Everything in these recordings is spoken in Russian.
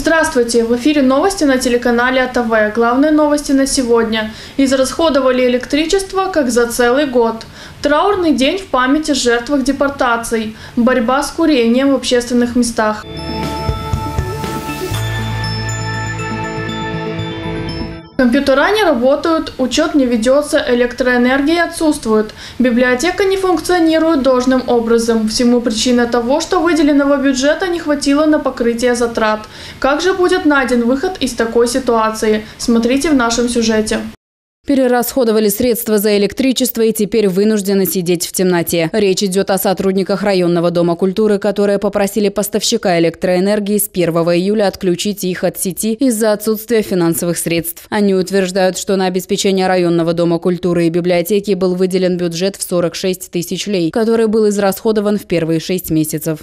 Здравствуйте! В эфире новости на телеканале АТВ. Главные новости на сегодня. Израсходовали электричество как за целый год. Траурный день в памяти о жертвах депортаций. Борьба с курением в общественных местах. Компьютера не работают, учет не ведется, электроэнергия отсутствует. Библиотека не функционирует должным образом. Всему причина того, что выделенного бюджета не хватило на покрытие затрат. Как же будет найден выход из такой ситуации? Смотрите в нашем сюжете. Перерасходовали средства за электричество и теперь вынуждены сидеть в темноте. Речь идет о сотрудниках районного дома культуры, которые попросили поставщика электроэнергии с 1 июля отключить их от сети из-за отсутствия финансовых средств. Они утверждают, что на обеспечение районного дома культуры и библиотеки был выделен бюджет в 46 тысяч лей, который был израсходован в первые 6 месяцев.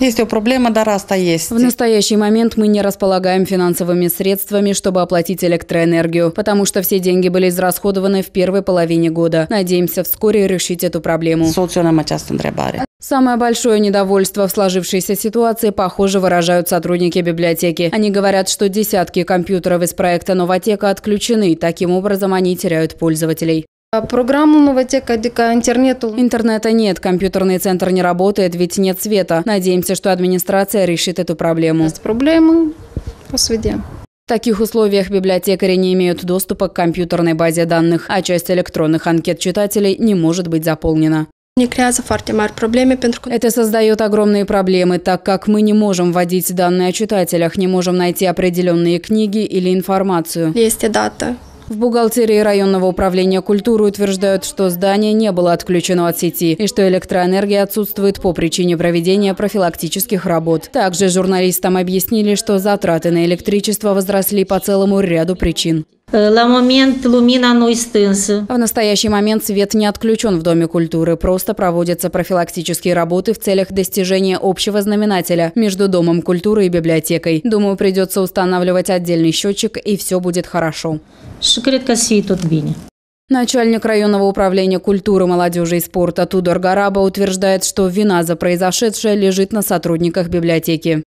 Есть проблема до раста есть. В настоящий момент мы не располагаем финансовыми средствами, чтобы оплатить электроэнергию, потому что все деньги были израсходованы в первой половине года. Надеемся вскоре решить эту проблему. Самое большое недовольство в сложившейся ситуации, похоже, выражают сотрудники библиотеки. Они говорят, что десятки компьютеров из проекта «Новотека» отключены, таким образом они теряют пользователей. Программу «Новотека» интернету. Интернета нет, компьютерный центр не работает, ведь нет света. Надеемся, что администрация решит эту проблему. Есть проблемы по свете. В таких условиях библиотекари не имеют доступа к компьютерной базе данных, а часть электронных анкет читателей не может быть заполнена. Это создает огромные проблемы, так как мы не можем вводить данные о читателях, не можем найти определенные книги или информацию. Есть дата. В бухгалтерии районного управления культуры утверждают, что здание не было отключено от сети и что электроэнергия отсутствует по причине проведения профилактических работ. Также журналистам объяснили, что затраты на электричество возросли по целому ряду причин. В настоящий момент свет не отключен в Доме культуры, просто проводятся профилактические работы в целях достижения общего знаменателя между Домом культуры и библиотекой. Думаю, придется устанавливать отдельный счетчик, и все будет хорошо. Начальник районного управления культуры, молодежи и спорта Тудор Гараба утверждает, что вина за произошедшее лежит на сотрудниках библиотеки.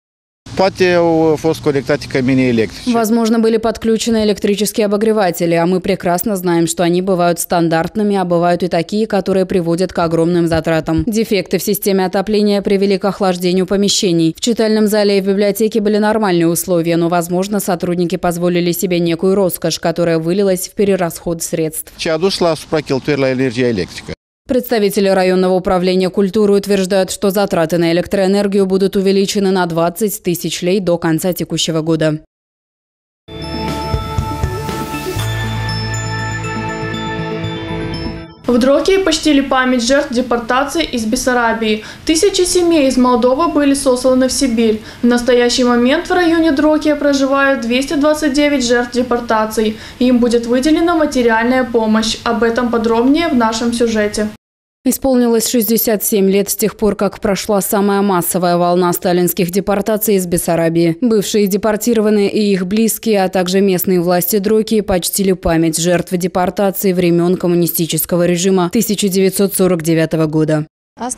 Возможно, были подключены электрические обогреватели, а мы прекрасно знаем, что они бывают стандартными, а бывают и такие, которые приводят к огромным затратам. Дефекты в системе отопления привели к охлаждению помещений. В читальном зале и в библиотеке были нормальные условия, но, возможно, сотрудники позволили себе некую роскошь, которая вылилась в перерасход средств. Представители районного управления культуры утверждают, что затраты на электроэнергию будут увеличены на 20 тысяч лей до конца текущего года. В Дрогии почтили память жертв депортации из Бессарабии. Тысячи семей из Молдовы были сосланы в Сибирь. В настоящий момент в районе Дрогии проживают 229 жертв депортаций. Им будет выделена материальная помощь. Об этом подробнее в нашем сюжете. Исполнилось 67 лет с тех пор, как прошла самая массовая волна сталинских депортаций из Бессарабии. Бывшие депортированные и их близкие, а также местные власти Дрогии почтили память жертв депортации времен коммунистического режима 1949 года. Во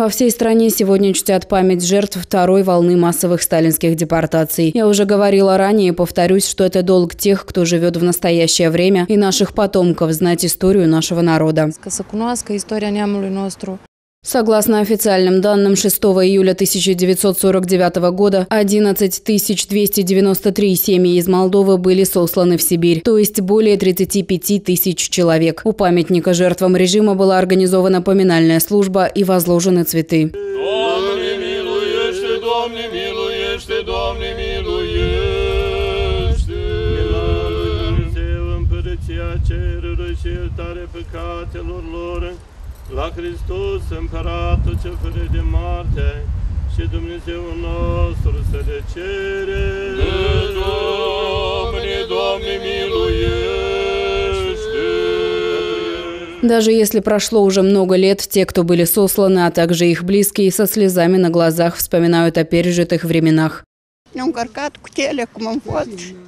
всей стране сегодня чтят память жертв второй волны массовых сталинских депортаций. Я уже говорила ранее и повторюсь, что это долг тех, кто живет в настоящее время, и наших потомков знать историю нашего народа. Согласно официальным данным, 6 июля 1949 года 11 293 семьи из Молдовы были сосланы в Сибирь, то есть более 35 тысяч человек. У памятника жертвам режима была организована поминальная служба и возложены цветы. La Hristos, Împăratul ce fără de moarte, și Dumnezeul nostru să le cere. Doamne, miluiește! Даже если прошло уже много лет, те, кто были сосланы, а также их близкие, со слезами на глазах вспоминают о пережитых временах.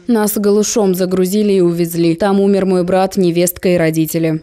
Нас голышом загрузили и увезли. Там умер мой брат, невестка и родители.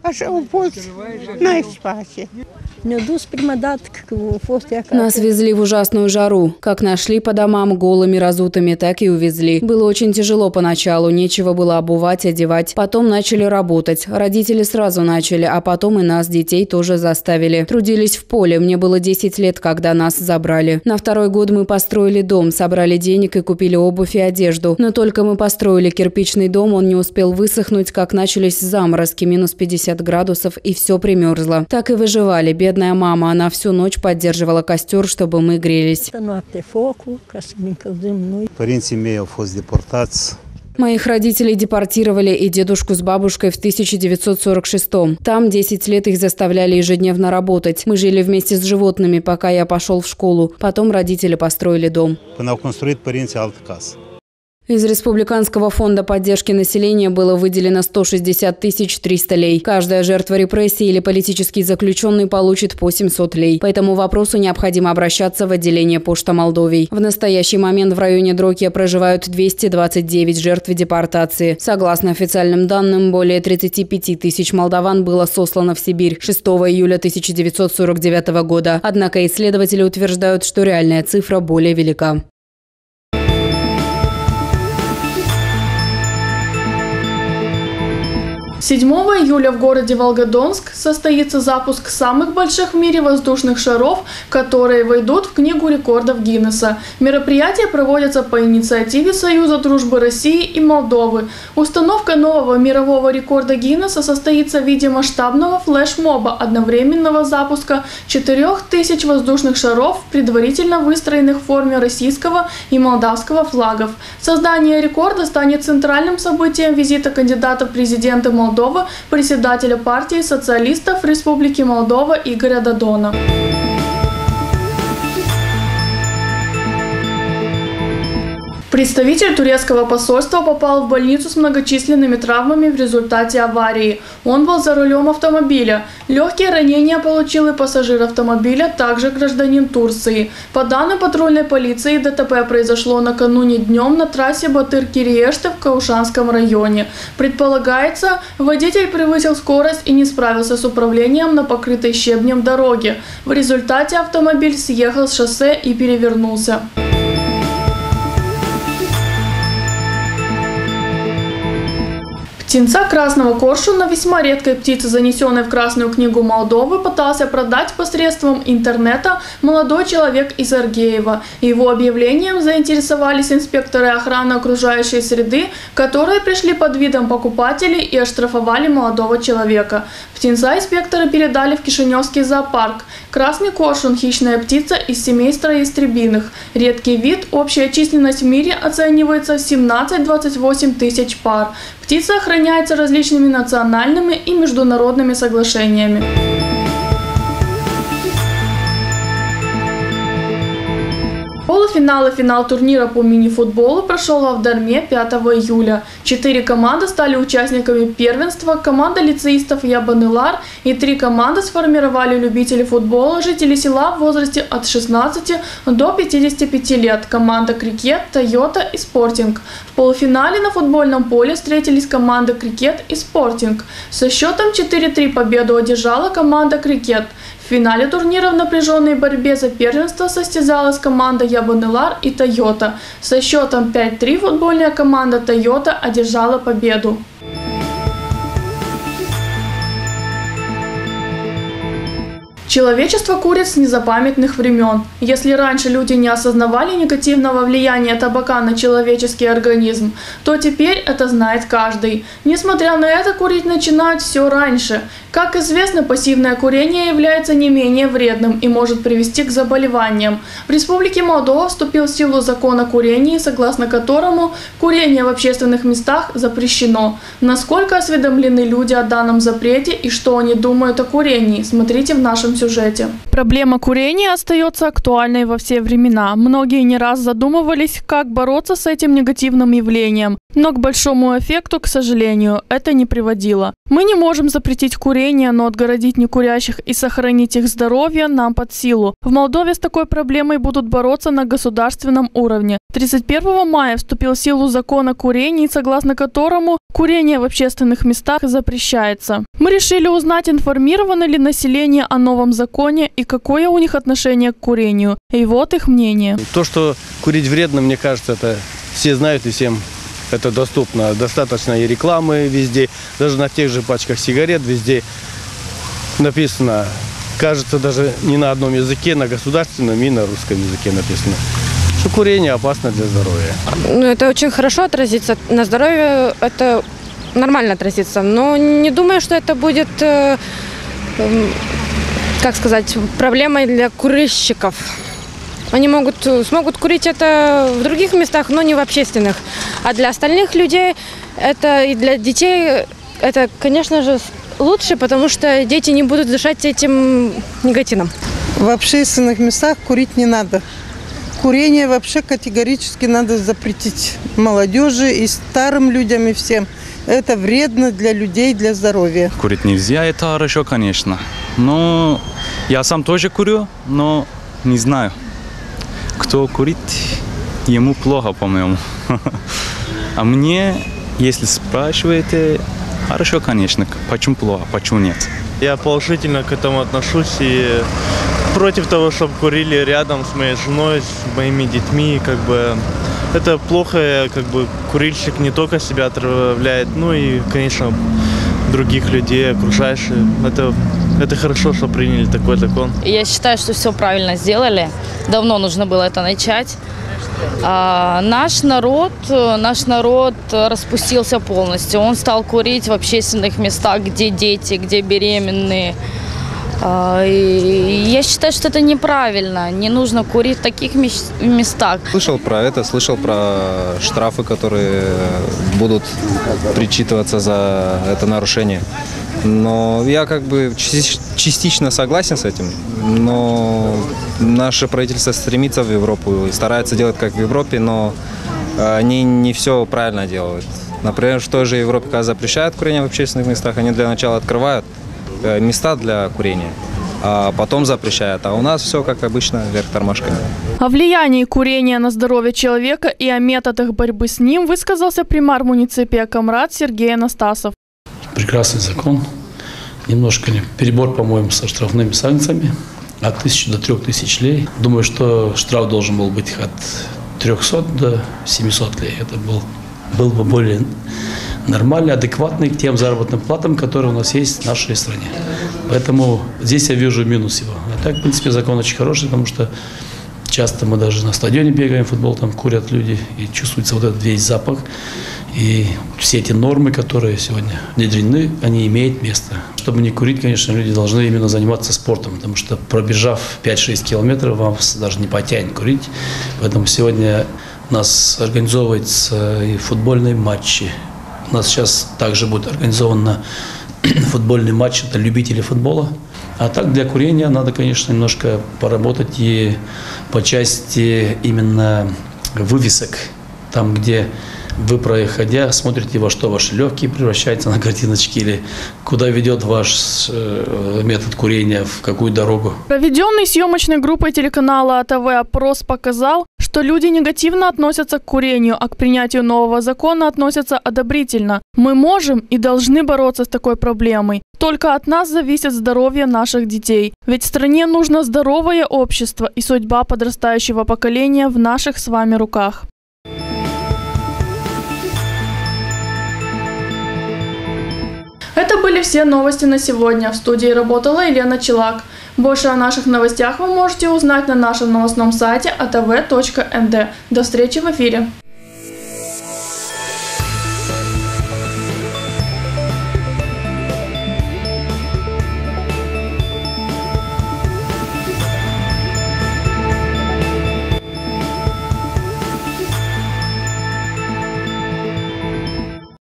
Нас везли в ужасную жару. Как нашли по домам голыми, разутыми, так и увезли. Было очень тяжело поначалу, нечего было обувать, одевать. Потом начали работать. Родители сразу начали, а потом и нас, детей, тоже заставили. Трудились в поле. Мне было 10 лет, когда нас забрали. На второй год мы построили дом, собрали денег и купили обувь и одежду. Но только мы построили кирпичный дом, он не успел высохнуть, как начались заморозки, минус 50 градусов, и все примерзло. Так и выживали. Бедная мама, она всю ночь поддерживала костер, чтобы мы грелись. Моих родителей депортировали и дедушку с бабушкой в 1946-м. Там 10 лет их заставляли ежедневно работать. Мы жили вместе с животными, пока я пошел в школу. Потом родители построили дом. Из Республиканского фонда поддержки населения было выделено 160 300 лей. Каждая жертва репрессий или политический заключенный получит по 700 лей. По этому вопросу необходимо обращаться в отделение Пошта Молдовии. В настоящий момент в районе Дрокия проживают 229 жертв депортации. Согласно официальным данным, более 35 тысяч молдаван было сослано в Сибирь 6 июля 1949 года. Однако исследователи утверждают, что реальная цифра более велика. 7 июля в городе Волгодонск состоится запуск самых больших в мире воздушных шаров, которые войдут в Книгу рекордов Гиннесса. Мероприятие проводится по инициативе Союза дружбы России и Молдовы. Установка нового мирового рекорда Гиннесса состоится в виде масштабного флешмоба одновременного запуска 4000 воздушных шаров, предварительно выстроенных в форме российского и молдавского флагов. Создание рекорда станет центральным событием визита кандидата в президенты Молдовы, председателя партии социалистов Республики Молдова Игоря Додона. Представитель турецкого посольства попал в больницу с многочисленными травмами в результате аварии. Он был за рулем автомобиля. Легкие ранения получил и пассажир автомобиля, также гражданин Турции. По данным патрульной полиции, ДТП произошло накануне днем на трассе Батыр-Кириеште в Каушанском районе. Предполагается, водитель превысил скорость и не справился с управлением на покрытой щебнем дороге. В результате автомобиль съехал с шоссе и перевернулся. Птенца красного коршуна, весьма редкой птицы, занесенной в Красную книгу Молдовы, пытался продать посредством интернета молодой человек из Аргеева. Его объявлением заинтересовались инспекторы охраны окружающей среды, которые пришли под видом покупателей и оштрафовали молодого человека. Птенца инспекторы передали в Кишиневский зоопарк. Красный коршун – хищная птица из семейства ястребиных. Редкий вид, общая численность в мире оценивается в 17-28 тысяч пар. Птица охраняется различными национальными и международными соглашениями. Полуфинал и финал турнира по мини-футболу прошел в Авдарме 5 июля. 4 команды стали участниками первенства, команда лицеистов Ябанылар и 3 команды сформировали любители футбола, жители села в возрасте от 16 до 55 лет, команда Крикет, Тойота и Спортинг. В полуфинале на футбольном поле встретились команды Крикет и Спортинг. Со счетом 4-3 победу одержала команда Крикет. В финале турнира в напряженной борьбе за первенство состязалась команда Ябанылар и Тойота. Со счетом 5-3 футбольная команда Тойота одержала победу. Человечество курит с незапамятных времен. Если раньше люди не осознавали негативного влияния табака на человеческий организм, то теперь это знает каждый. Несмотря на это, курить начинают все раньше. Как известно, пассивное курение является не менее вредным и может привести к заболеваниям. В Республике Молдова вступил в силу закон о курении, согласно которому курение в общественных местах запрещено. Насколько осведомлены люди о данном запрете и что они думают о курении, смотрите в нашем сюжете. Проблема курения остается актуальной во все времена. Многие не раз задумывались, как бороться с этим негативным явлением. Но к большому эффекту, к сожалению, это не приводило. Мы не можем запретить курение, но отгородить некурящих и сохранить их здоровье нам под силу. В Молдове с такой проблемой будут бороться на государственном уровне. 31 мая вступил в силу закон о курении, согласно которому курение в общественных местах запрещается. Мы решили узнать, информировано ли население о новом законе и какое у них отношение к курению. И вот их мнение. То, что курить вредно, мне кажется, это все знают и всем это доступно. Достаточно и рекламы везде, даже на тех же пачках сигарет везде написано, кажется, даже не на одном языке, на государственном и на русском языке написано, что курение опасно для здоровья. Ну, это очень хорошо отразится на здоровье, это нормально отразится, но не думаю, что это будет, как сказать, проблемой для курильщиков. Они смогут курить это в других местах, но не в общественных. А для остальных людей, это и для детей, это, конечно же, лучше, потому что дети не будут дышать этим никотином. В общественных местах курить не надо. Курение вообще категорически надо запретить молодежи и старым людям, и всем. Это вредно для людей, для здоровья. Курить нельзя, это хорошо, конечно. Но я сам тоже курю, но не знаю. Кто курит, ему плохо, по-моему. А мне, если спрашиваете, хорошо, конечно. Почему плохо, почему нет? Я положительно к этому отношусь и против того, чтобы курили рядом с моей женой, с моими детьми. Это плохо, курильщик не только себя отравляет, но и, конечно, других людей, окружающих. Это хорошо, что приняли такой закон. Я считаю, что все правильно сделали. Давно нужно было это начать. Наш народ распустился полностью. Он стал курить в общественных местах, где дети, где беременные. И я считаю, что это неправильно. Не нужно курить в таких местах. Слышал про штрафы, которые будут причитываться за это нарушение. Но я частично согласен с этим, но наше правительство стремится в Европу и старается делать как в Европе, но они не все правильно делают. Например, в той же Европе, когда запрещают курение в общественных местах, они для начала открывают места для курения, а потом запрещают. А у нас все, как обычно, вверх тормашками. О влиянии курения на здоровье человека и о методах борьбы с ним высказался примар муниципия Камрад Сергей Анастасов. Прекрасный закон. Немножко перебор, по-моему, со штрафными санкциями. От 1000 до 3000 лей. Думаю, что штраф должен был быть от 300 до 700 лей. Это был бы более нормальный, адекватный к тем заработным платам, которые у нас есть в нашей стране. Поэтому здесь я вижу минус его. А так, в принципе, закон очень хороший, потому что часто мы даже на стадионе бегаем, футбол, там курят люди, и чувствуется вот этот весь запах. И все эти нормы, которые сегодня внедрены, они имеют место. Чтобы не курить, конечно, люди должны именно заниматься спортом, потому что пробежав 5-6 километров, вам даже не потянет курить. Поэтому сегодня у нас организовываются и футбольные матчи. У нас сейчас также будет организован футбольный матч для любителей футбола. А так для курения надо, конечно, немножко поработать и по части именно вывесок. Там, где вы, проходя, смотрите, во что ваши легкие превращаются на картиночке, или куда ведет ваш метод курения, в какую дорогу. Проведенный съемочной группой телеканала АТВ опрос показал, что люди негативно относятся к курению, а к принятию нового закона относятся одобрительно. Мы можем и должны бороться с такой проблемой. Только от нас зависит здоровье наших детей. Ведь стране нужно здоровое общество, и судьба подрастающего поколения в наших с вами руках. Это были все новости на сегодня. В студии работала Елена Челак. Больше о наших новостях вы можете узнать на нашем новостном сайте atv.nd. До встречи в эфире.